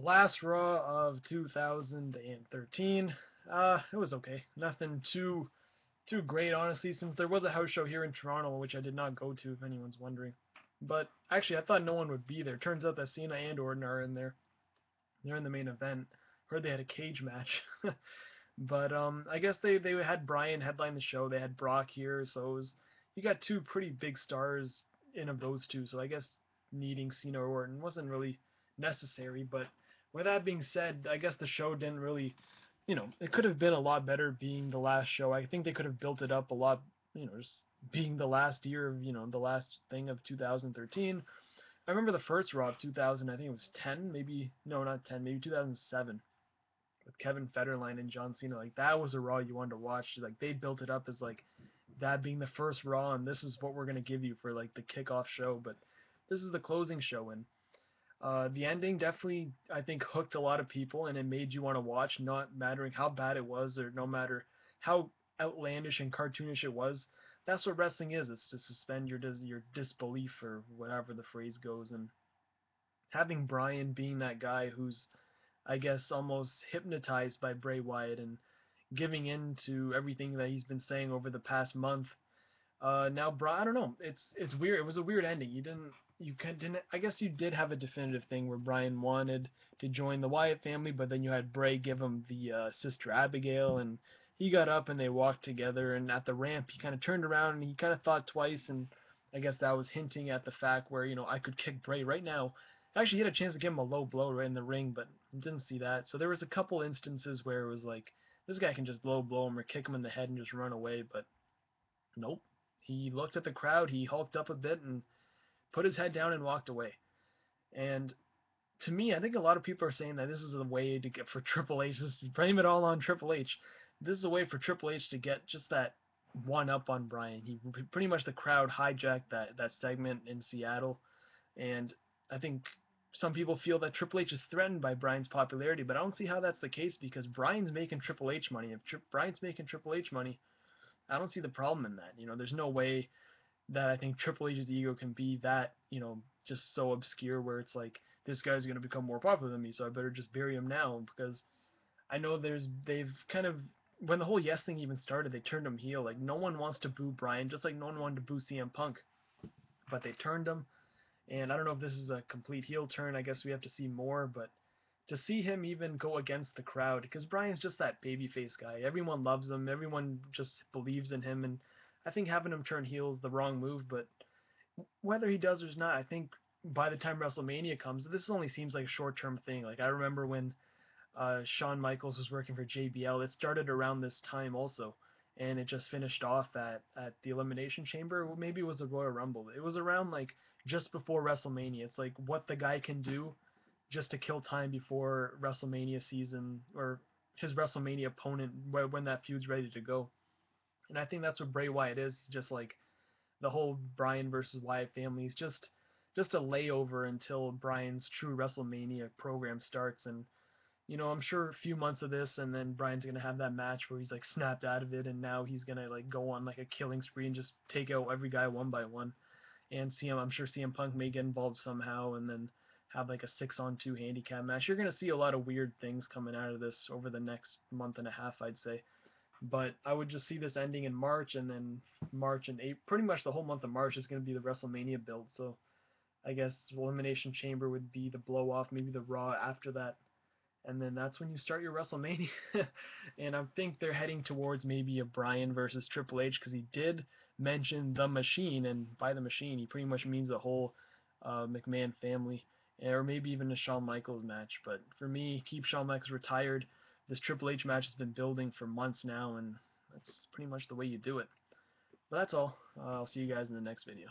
Last Raw of 2013. It was okay. Nothing too great, honestly, since there was a house show here in Toronto, which I did not go to, if anyone's wondering. But actually, I thought no one would be there. Turns out that Cena and Orton are in there. They're in the main event. Heard they had a cage match. But I guess they had Bryan headline the show. They had Brock here, so it was, you got two pretty big stars in of those two. So I guess needing Cena or Orton wasn't really necessary. But with that being said, I guess the show didn't really, it could have been a lot better being the last show. I think they could have built it up a lot, just being the last year of, the last thing of 2013. I remember the first Raw of 2000. I think it was 10, maybe no, not 10, maybe 2007 with Kevin Federline and John Cena. Like that was a Raw you wanted to watch. Like they built it up as like that being the first Raw, and this is what we're gonna give you for like the kickoff show. But this is the closing show, and the ending definitely I think hooked a lot of people, and it made you want to watch, not mattering how bad it was or no matter how outlandish and cartoonish it was. That's what wrestling is. It's to suspend your disbelief or whatever the phrase goes, and having Bryan being that guy who's I guess almost hypnotized by Bray Wyatt and giving in to everything that he's been saying over the past month. Now, Bryan, I don't know. It's weird. It was a weird ending. You didn't. I guess you did have a definitive thing where Bryan wanted to join the Wyatt family, but then you had Bray give him the sister Abigail, and he got up and they walked together. And at the ramp, he kind of turned around and he kind of thought twice, and I guess that was hinting at the fact where I could kick Bray right now. Actually, he had a chance to give him a low blow right in the ring, but didn't see that. So there was a couple instances where it was like this guy can just low blow him or kick him in the head and just run away, but nope. He looked at the crowd, he hulked up a bit and put his head down and walked away. And to me, I think a lot of people are saying that this is a way to get for Triple H. This is blame it all on Triple H. This is a way for Triple H to get just that one up on Bryan. He pretty much the crowd hijacked that segment in Seattle, and I think some people feel that Triple H is threatened by Bryan's popularity, but I don't see how that's the case because Bryan's making Triple H money. If Bryan's making Triple H money, I don't see the problem in that. There's no way that I think Triple H's ego can be that, just so obscure where it's like this guy's going to become more popular than me, so I better just bury him now because I know they've kind of when the whole Yes thing even started, they turned him heel. Like no one wants to boo Bryan, just like no one wanted to boo CM Punk, but they turned him. And I don't know if this is a complete heel turn. I guess we have to see more, but to see him even go against the crowd, because Bryan's just that babyface guy. Everyone loves him. Everyone just believes in him, and I think having him turn heel is the wrong move. But whether he does or not, I think by the time WrestleMania comes, this only seems like a short-term thing. Like I remember when Shawn Michaels was working for JBL. It started around this time also, and it just finished off at the Elimination Chamber. Well, maybe it was the Royal Rumble. It was around like just before WrestleMania. It's like what the guy can do just to kill time before WrestleMania season or his WrestleMania opponent when that feud's ready to go. And I think that's what Bray Wyatt is. Just like the whole Bryan versus Wyatt family is just a layover until Bryan's true WrestleMania program starts. And I'm sure a few months of this, and then Bryan's gonna have that match where he's like snapped out of it, and now he's gonna like go on like a killing spree and just take out every guy one by one. And I'm sure CM Punk may get involved somehow, and then have like a 6-on-2 handicap match. You're gonna see a lot of weird things coming out of this over the next month and a half, I'd say. But I would just see this ending in March, and then March and April, pretty much the whole month of March is gonna be the WrestleMania build. So I guess Elimination Chamber would be the blow off, maybe the Raw after that, and then that's when you start your WrestleMania. And I think they're heading towards maybe a Bryan versus Triple H because he did mention the Machine, and by the Machine he pretty much means the whole McMahon family, or maybe even a Shawn Michaels match. But for me, keep Shawn Michaels retired. This Triple H match has been building for months now, and that's pretty much the way you do it. But that's all. I'll see you guys in the next video.